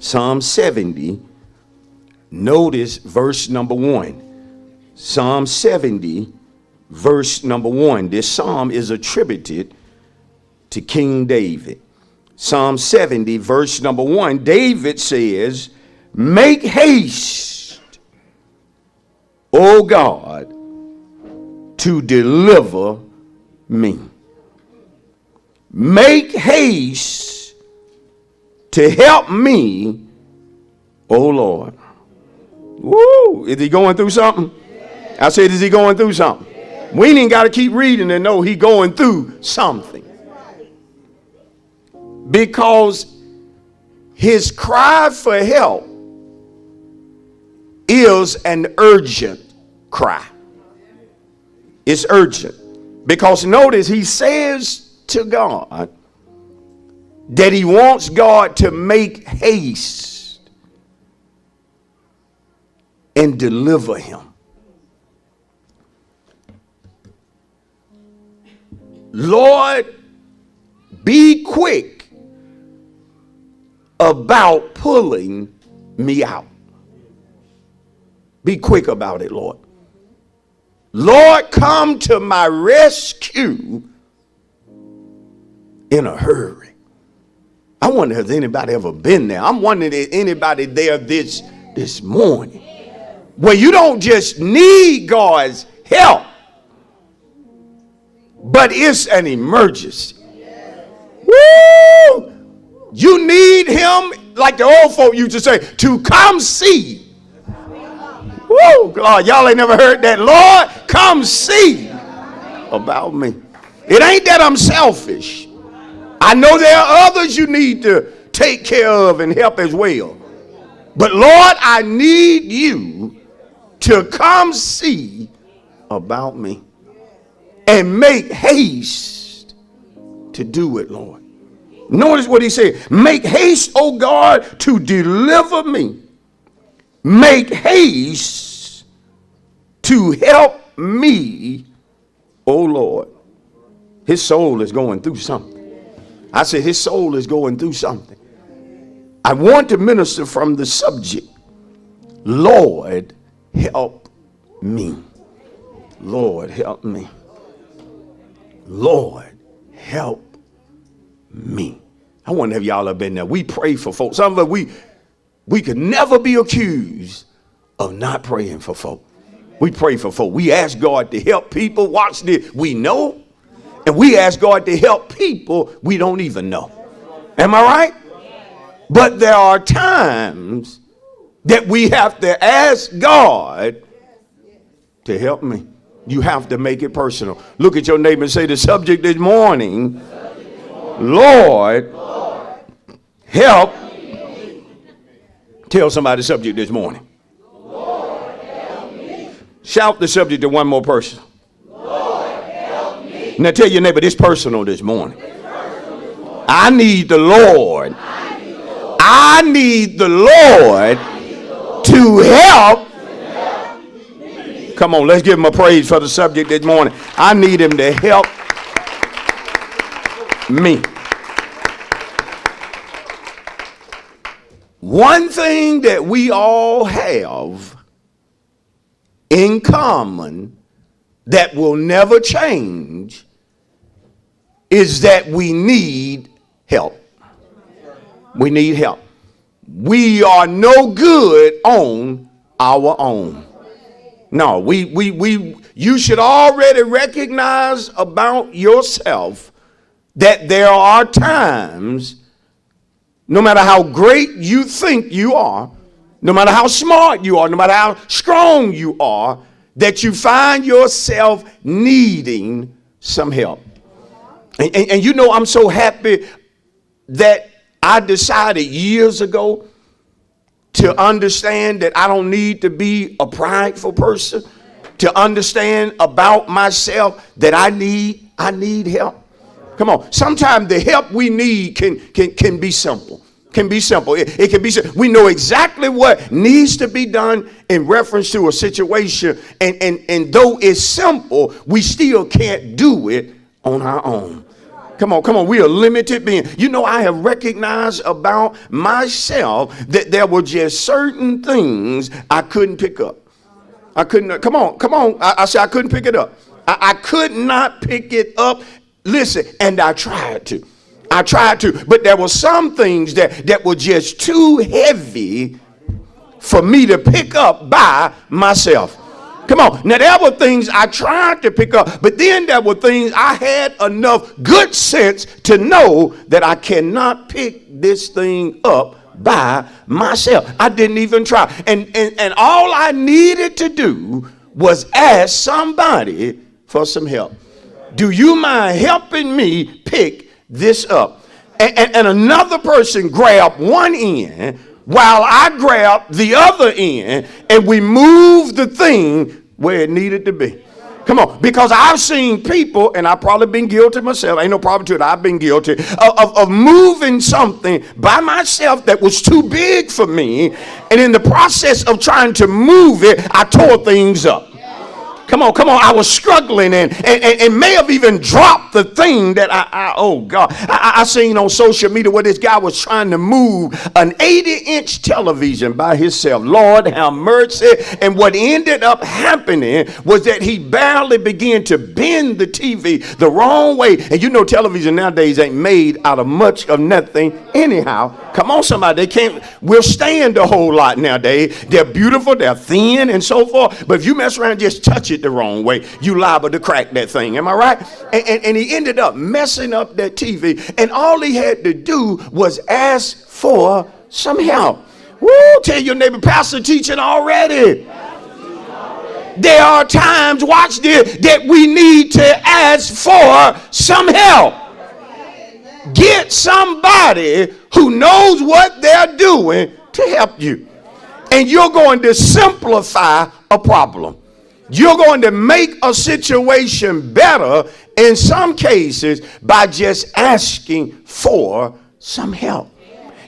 Psalm 70, notice verse number 1. Psalm 70, verse number 1. This psalm is attributed to King David. Psalm 70, verse number 1. David says, make haste, O God, to deliver me. Make haste to help me, O Lord. Woo! Is he going through something? I said, is he going through something? We ain't got to keep reading and know he going through something. Because his cry for help is an urgent cry. It's urgent. Because notice he says to God that he wants God to make haste and deliver him. Lord, be quick about pulling me out. Be quick about it, Lord. Lord, come to my rescue in a hurry. I wonder if anybody ever been there. I'm wondering if anybody there this morning where you don't just need God's help, but it's an emergency. Woo! You need him, like the old folk used to say, to come see. Woo! God, y'all ain't never heard that. Lord, come see about me. It ain't that I'm selfish. I know there are others you need to take care of and help as well. But Lord, I need you to come see about me and make haste to do it, Lord. Notice what he said. Make haste, O God, to deliver me. Make haste to help me, O Lord. His soul is going through something. I said his soul is going through something. I want to minister from the subject, Lord, help me. Lord, help me. Lord, help me. I wonder if y'all have been there. We pray for folks. Some of us, we could never be accused of not praying for folk. We pray for folk. We ask God to help people. Watch this. We know. And we ask God to help people we don't even know. Am I right? But there are times that we have to ask God to help me. You have to make it personal. Look at your neighbor and say, the subject this morning, Lord, help. Tell somebody the subject this morning. Lord, help me. Shout the subject to one more person. Lord, help me. Now tell your neighbor, this personal this morning. I need the Lord. I need the Lord to help. Come on, let's give him a praise for the subject this morning. I need him to help me. One thing that we all have in common that will never change is that we need help. We need help. We are no good on our own. No, you should already recognize about yourself that there are times, no matter how great you think you are, no matter how smart you are, no matter how strong you are, that you find yourself needing some help. And you know, I'm so happy that I decided years ago to understand that I don't need to be a prideful person, to understand about myself that I need help. Come on. Sometimes the help we need can be simple. Can be simple. It can be simple. We know exactly what needs to be done in reference to a situation. And though it's simple, we still can't do it on our own. Come on. We are limited beings. You know, I have recognized about myself that there were just certain things I couldn't pick up. I couldn't. Come on. I said I couldn't pick it up. I could not pick it up. Listen, and I tried to. But there were some things that were just too heavy for me to pick up by myself. Come on. Now, there were things I tried to pick up, but then there were things I had enough good sense to know that I cannot pick this thing up by myself. I didn't even try. And all I needed to do was ask somebody for some help. Do you mind helping me pick this up? And another person grabbed one end while I grabbed the other end, and we moved the thing where it needed to be. Come on, because I've seen people, and I've probably been guilty myself. Ain't no problem to it. I've been guilty of moving something by myself that was too big for me. And in the process of trying to move it, I tore things up. Come on. I was struggling and may have even dropped the thing that I seen on social media where this guy was trying to move an 80-inch television by himself. Lord have mercy. And what ended up happening was that he barely began to bend the TV the wrong way. And you know, television nowadays ain't made out of much of nothing anyhow. Come on, somebody. They can't withstand a whole lot nowadays. They're beautiful, they're thin, and so forth. But if you mess around and just touch it the wrong way, you liable to crack that thing. Am I right? And he ended up messing up that TV. And all he had to do was ask for some help. Woo, tell your neighbor, pastor teaching already. There are times, watch this, that we need to ask for some help. Get somebody who knows what they're doing to help you. And you're going to simplify a problem. You're going to make a situation better in some cases by just asking for some help.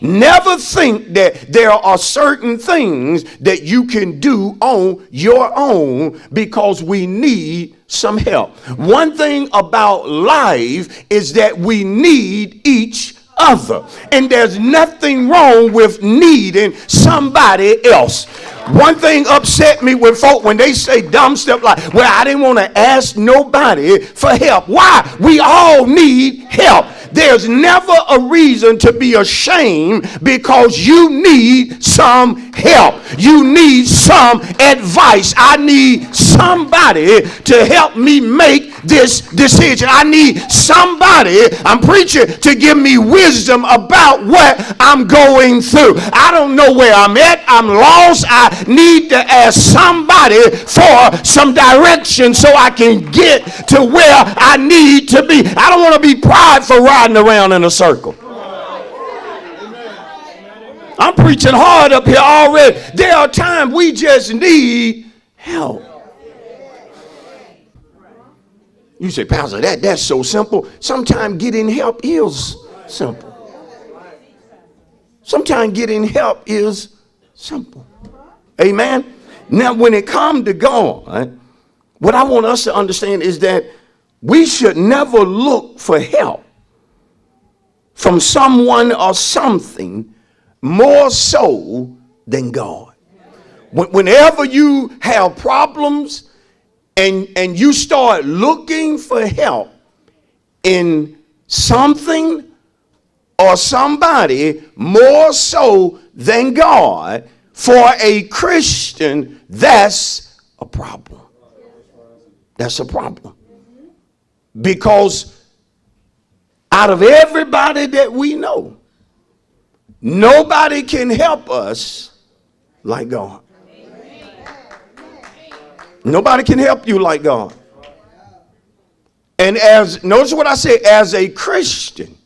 Never think that there are certain things that you can do on your own, because we need some help. One thing about life is that we need each other, and there's nothing wrong with needing somebody else. One thing upset me with folk when they say dumb stuff like, well, I didn't want to ask nobody for help. Why? We all need help. There's never a reason to be ashamed, because you need some help. You need some advice. I need somebody to help me make this decision. I need somebody, I'm preaching, to give me wisdom about what I'm going through. I don't know where I'm at. I'm lost. I need to ask somebody for some direction so I can get to where I need to be. I don't want to be prideful riding around in a circle. I'm preaching hard up here already. There are times we just need help. You say, Pastor, that's so simple. Sometimes getting help is simple. Sometimes getting help is simple. Amen. Now, when it comes to God, what I want us to understand is that we should never look for help from someone or something more so than God. Whenever you have problems and you start looking for help in something or somebody more so than God, for a Christian, that's a problem. That's a problem. Because out of everybody that we know, nobody can help us like God. Nobody can help you like God. And notice what I say, as a Christian,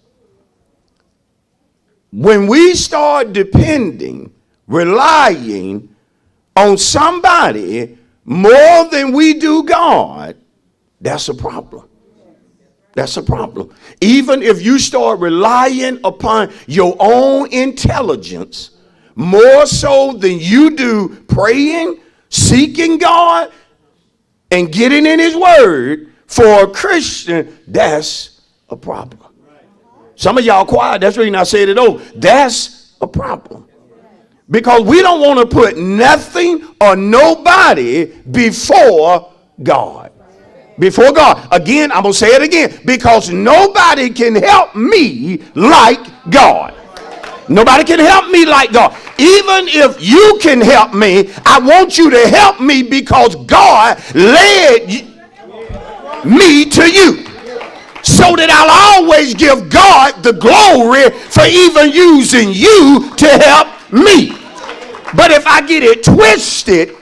when we start depending, relying on somebody more than we do God, that's a problem. That's a problem. Even if you start relying upon your own intelligence more so than you do praying, seeking God, and getting in his word, for a Christian, that's a problem. Some of y'all quiet. That's the reason I said it over. That's a problem. Because we don't want to put nothing or nobody before God. Before God. Again, I'm going to say it again. Because nobody can help me like God. Nobody can help me like God. Even if you can help me, I want you to help me because God led me to you. So that I'll always give God the glory for even using you to help me. But if I get it twisted,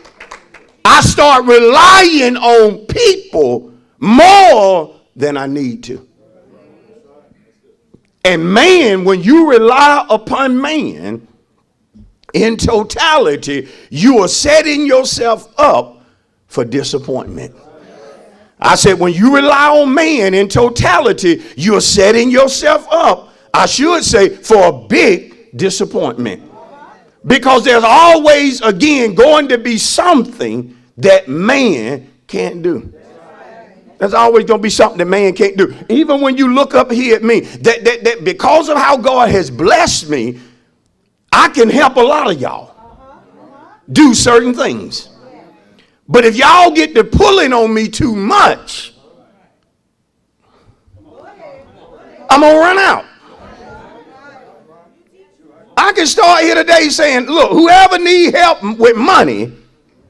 I start relying on people more than I need to. And man, when you rely upon man in totality, you are setting yourself up for disappointment. I said, when you rely on man in totality, you're setting yourself up, I should say, for a big disappointment. Because there's always, again, going to be something that man can't do. There's always going to be something that man can't do. Even when you look up here at me, that because of how God has blessed me, I can help a lot of y'all do certain things. But if y'all get to pulling on me too much, I'm going to run out. I can start here today saying, look, whoever need help with money,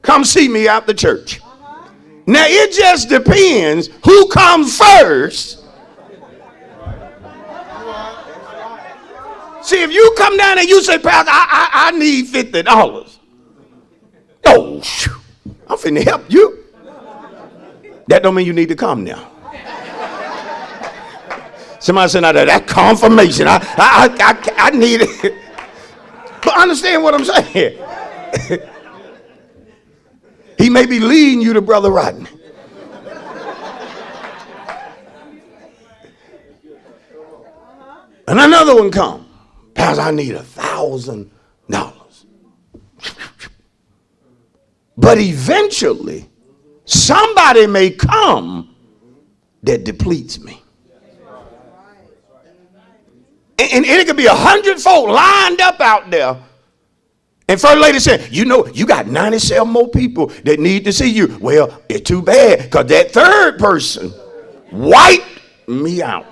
come see me out the church. Now, it just depends who comes first. See, if you come down and you say, Pastor, I need $50. Oh, shoot. I'm finna help you. That don't mean you need to come now. Somebody said, now that confirmation, I need it. But understand what I'm saying. He may be leading you to Brother Rodney. And another one come. Pastor, I need $1,000. But eventually, somebody may come that depletes me. And it could be 100 folk lined up out there. And first lady said, you know, you got 97 more people that need to see you. Well, it's too bad because that third person wiped me out.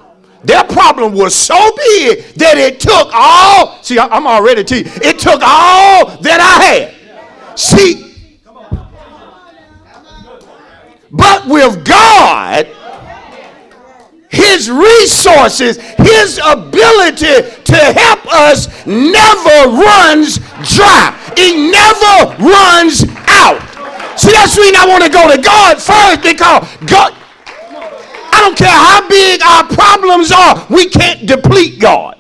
Their problem was so big that it took all, see, I'm already to you, it took all that I had. See, but with God, his resources, his ability to help us never runs dry. It never runs out. See, that's the reason I want to go to God first, because God, I don't care how big our problems are, we can't deplete God.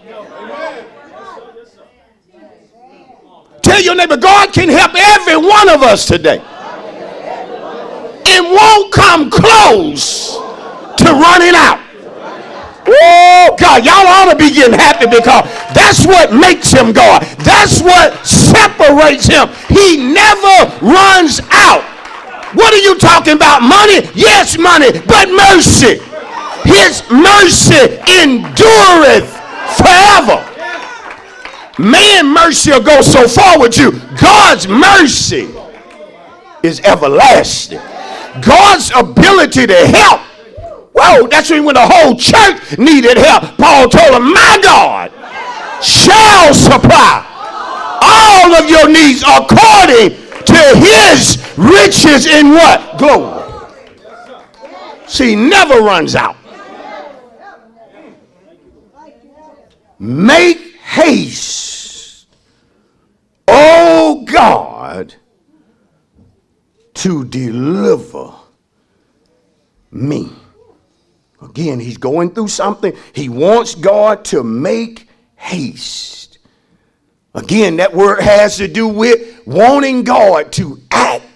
Tell your neighbor, God can help every one of us today. It won't come close to running out. Oh, God, y'all ought to be getting happy because that's what makes him God. That's what separates him. He never runs out. What are you talking about? Money? Yes, money, but mercy. His mercy endureth forever. Man mercy will go so far with you. God's mercy is everlasting. God's ability to help. Whoa, that's when the whole church needed help. Paul told them, my God shall supply all of your needs according to his riches in what? Glory. See, never runs out. Make haste, oh God, to deliver me. Again, he's going through something. He wants God to make haste. Again, that word has to do with wanting God to act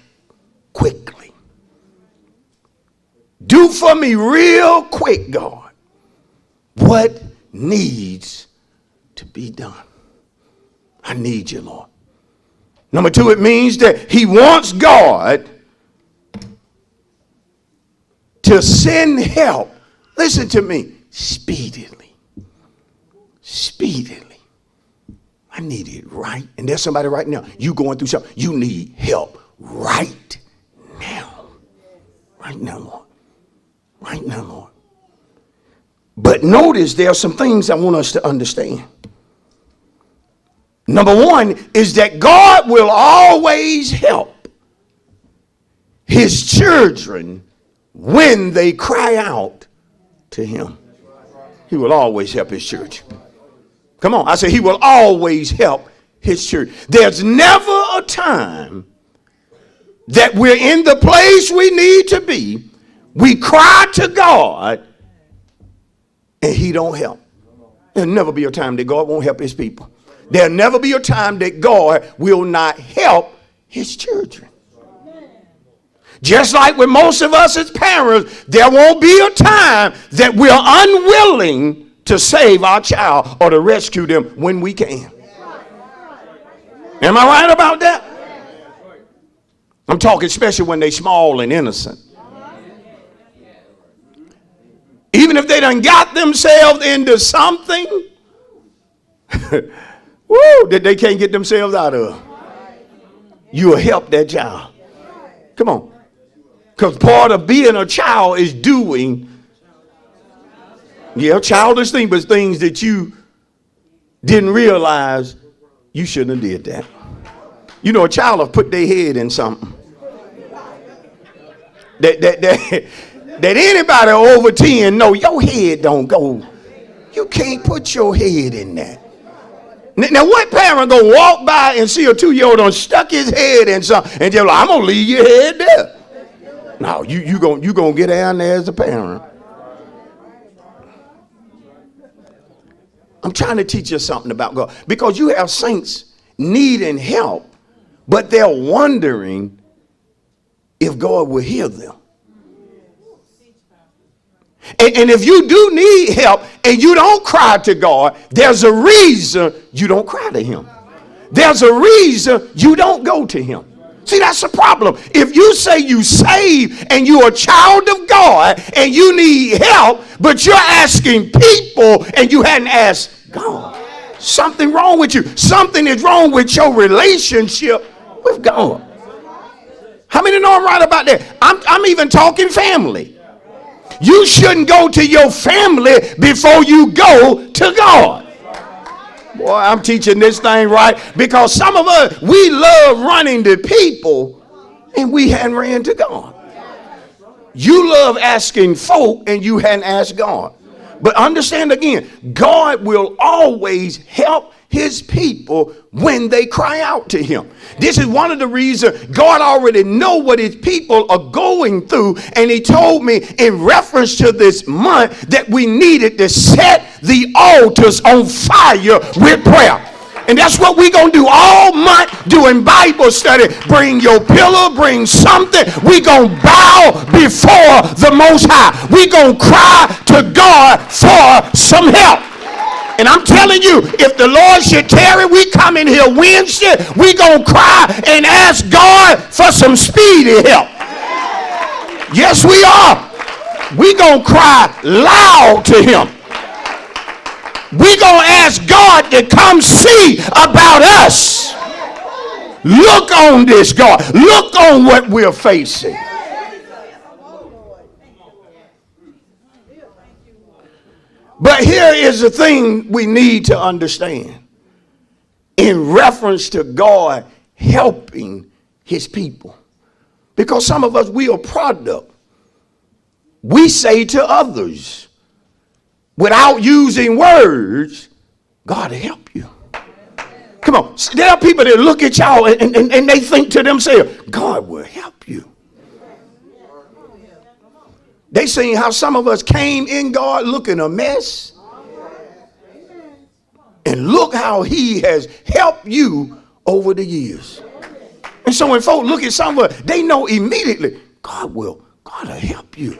quickly. Do for me real quick, God, what needs to be done. I need you, Lord. Number two, it means that he wants God to send help. Listen to me, speedily. speedily. I need it right. And there's somebody right now, you going through something. You need help right now. Right now, Lord. Right now, Lord. But notice there are some things I want us to understand. Number one is that God will always help his children when they cry out to him. He will always help his church. Come on, I say he will always help his church. There's never a time that we're in the place we need to be. We cry to God and he don't help. There'll never be a time that God won't help his people. There'll never be a time that God will not help his children. Just like with most of us as parents, there won't be a time that we're unwilling to save our child or to rescue them when we can. Am I right about that? I'm talking especially when they're small and innocent. Even if they done got themselves into something that they can't get themselves out of, you will help that child. Come on. Because part of being a child is doing, childish things, but things that you didn't realize you shouldn't have did that. You know, a child will put their head in something that anybody over 10 know your head don't go. You can't put your head in that. Now, what parent gonna walk by and see a 2-year-old on stuck his head in something and just like, I'm gonna leave your head there? No, you gonna get down there as a parent. I'm trying to teach you something about God, because you have saints needing help, but they're wondering if God will hear them. And if you do need help and you don't cry to God, there's a reason you don't cry to him. There's a reason you don't go to him. See, that's the problem. If you say you saved and you're a child of God and you need help, but you're asking people and you hadn't asked God, something wrong with you. Something is wrong with your relationship with God. How many know I'm right about that? I'm even talking family. You shouldn't go to your family before you go to God. Boy, I'm teaching this thing right, because some of us, we love running to people and we hadn't ran to God. You love asking folk and you hadn't asked God. But understand again, God will always help his people when they cry out to him. This is one of the reasons God already know what his people are going through, and he told me in reference to this month that we needed to set the altars on fire with prayer. And that's what we're going to do all month doing Bible study. Bring your pillow, bring something. We're going to bow before the Most High. We're going to cry to God for some help. And I'm telling you, if the Lord should tarry, we come in here Wednesday, we gonna cry and ask God for some speedy help. Yes, we are. We gonna cry loud to him. We gonna ask God to come see about us. Look on this, God. Look on what we're facing. But here is the thing we need to understand in reference to God helping his people. Because some of us, we are product. We say to others, without using words, God will help you. Come on. There are people that look at y'all and they think to themselves, God will help you. They seen how some of us came in God looking a mess. And look how he has helped you over the years. And so when folks look at some of us, they know immediately, God will help you.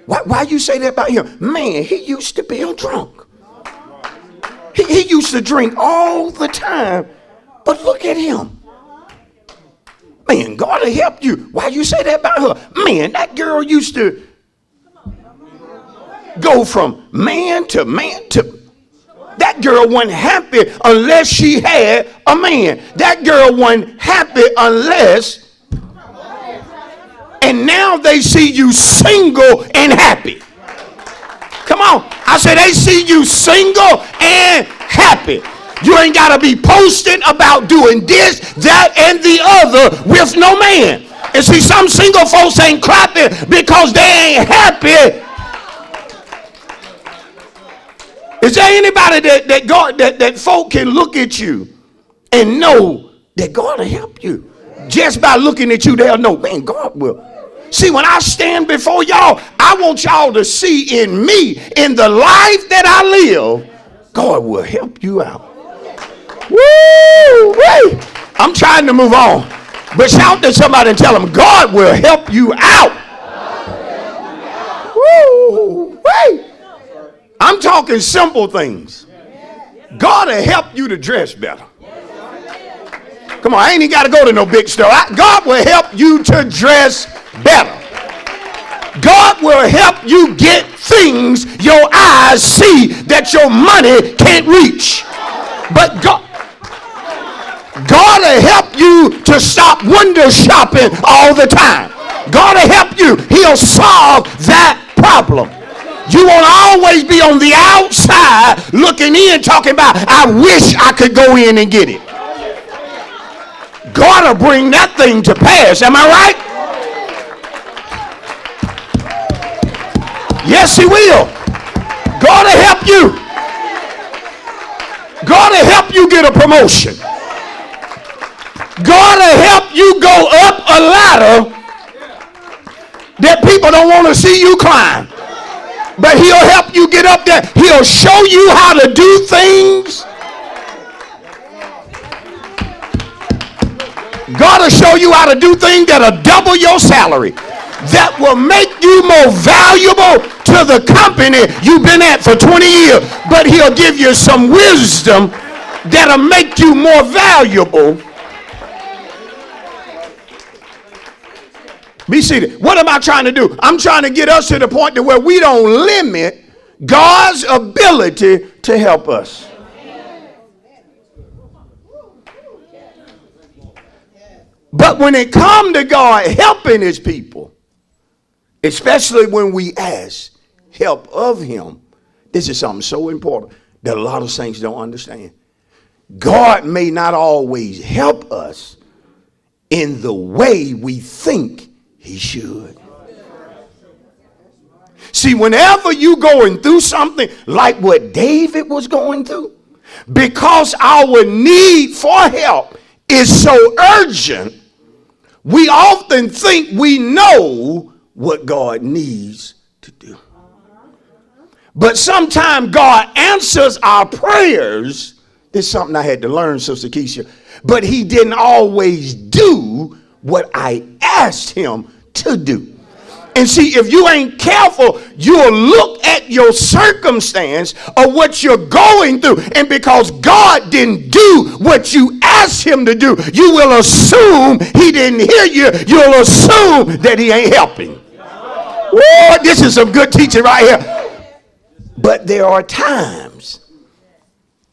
Why you say that about him? Man, he used to be a drunk. He used to drink all the time. But look at him. Man, God will help you. Why you say that about her? Man, that girl used to go from man to man to... That girl wasn't happy unless she had a man. That girl wasn't happy unless, and now they see you single and happy. Come on. I said they see you single and happy. You ain't got to be posting about doing this, that, and the other with no man. And see, some single folks ain't clapping because they ain't happy. Is there anybody that folk can look at you and know that God will help you? Just by looking at you, they'll know, man, God will. See, when I stand before y'all, I want y'all to see in me, in the life that I live, God will help you out. Woo! Wait. I'm trying to move on. But shout to somebody and tell them, God will help you out. Woo! Wait. I'm talking simple things. God will help you to dress better. Come on, I ain't even got to go to no big store. God will help you to dress better. God will help you get things your eyes see that your money can't reach. But God will help you to stop window shopping all the time. God will help you. He'll solve that problem. You won't always be on the outside looking in talking about, I wish I could go in and get it. God will bring that thing to pass. Am I right? Yes, he will. God will help you. God will help you get a promotion. God will help you go up a ladder that people don't want to see you climb. But he'll help you get up there. He'll show you how to do things. God will show you how to do things that'll double your salary. That will make you more valuable to the company you've been at for 20 years. But he'll give you some wisdom that'll make you more valuable. Be seated. What am I trying to do? I'm trying to get us to the point to where we don't limit God's ability to help us. But when it comes to God helping his people, especially when we ask help of him, this is something so important that a lot of saints don't understand. God may not always help us in the way we think he should. See, whenever you going through something like what David was going through, because our need for help is so urgent, we often think we know what God needs to do. But sometimes God answers our prayers. This is something I had to learn, Sister Keisha. But he didn't always do what I asked him to do. And see, if you ain't careful, you'll look at your circumstance or what you're going through, and because God didn't do what you asked him to do, you will assume he didn't hear you. You'll assume that he ain't helping. Whoa, this is some good teaching right here. But there are times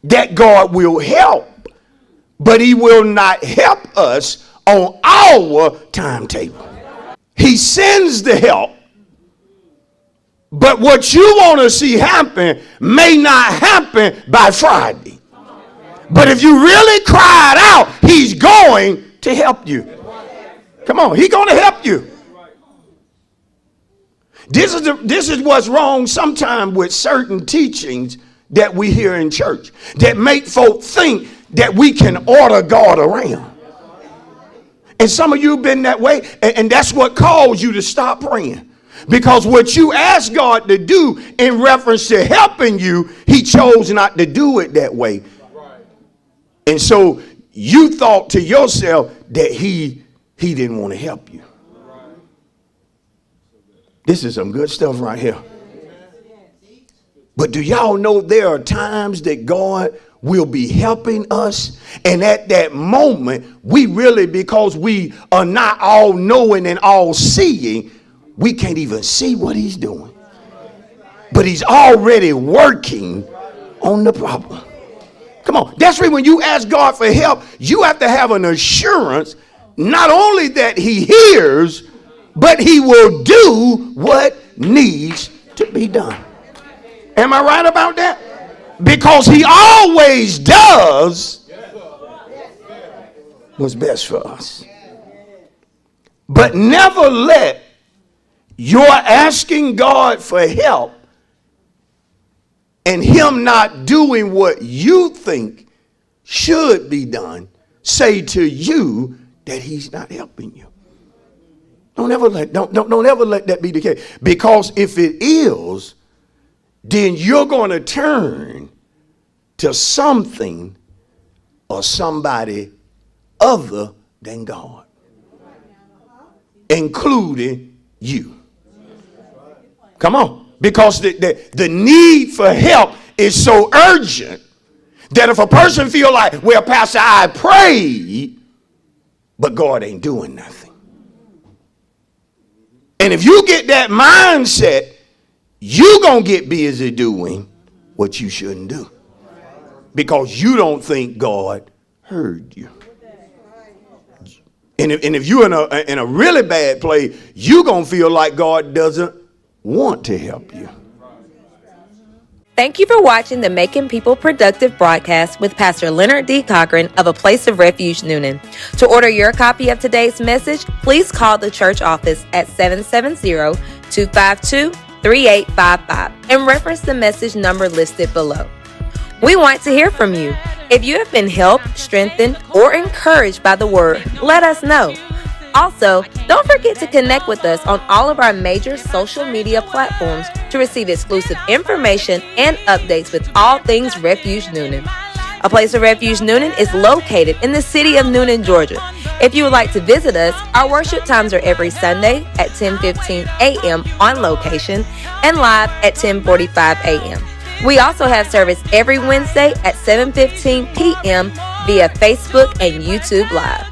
that God will help, but he will not help us on our timetable. He sends the help, but what you want to see happen may not happen by Friday. But if you really cried out, he's going to help you. Come on, he's going to help you. This is what's wrong sometimes with certain teachings that we hear in church that make folk think that we can order God around. And some of you have been that way, and that's what caused you to stop praying. Because what you asked God to do in reference to helping you, he chose not to do it that way. And so you thought to yourself that he didn't want to help you. This is some good stuff right here. But do y'all know there are times that God will be helping us, and at that moment we really, because we are not all knowing and all seeing, we can't even see what he's doing, but he's already working on the problem. Come on. That's right. When you ask God for help, you have to have an assurance not only that he hears, but he will do what needs to be done. Am I right about that? Because he always does what's best for us. But never let your asking God for help and him not doing what you think should be done say to you that he's not helping you. Don't ever let that be the case. Because if it is, then you're going to turn to something or somebody other than God, including you. Come on. Because the need for help is so urgent that if a person feel like, well, Pastor, I prayed, but God ain't doing nothing. And if you get that mindset, you're going to get busy doing what you shouldn't do. Because you don't think God heard you. And if you're in a really bad place, you're going to feel like God doesn't want to help you. Thank you for watching the Making People Productive broadcast with Pastor Leonard D. Cochran of A Place of Refuge, Noonan. To order your copy of today's message, please call the church office at 770-252-3855 and reference the message number listed below. We want to hear from you. If you have been helped, strengthened, or encouraged by the word, let us know. Also, don't forget to connect with us on all of our major social media platforms to receive exclusive information and updates with all things Refuge Noonan. A Place of Refuge Noonan is located in the city of Noonan, Georgia. If you would like to visit us, our worship times are every Sunday at 10:15 a.m. on location and live at 10:45 a.m. We also have service every Wednesday at 7:15 p.m. via Facebook and YouTube Live.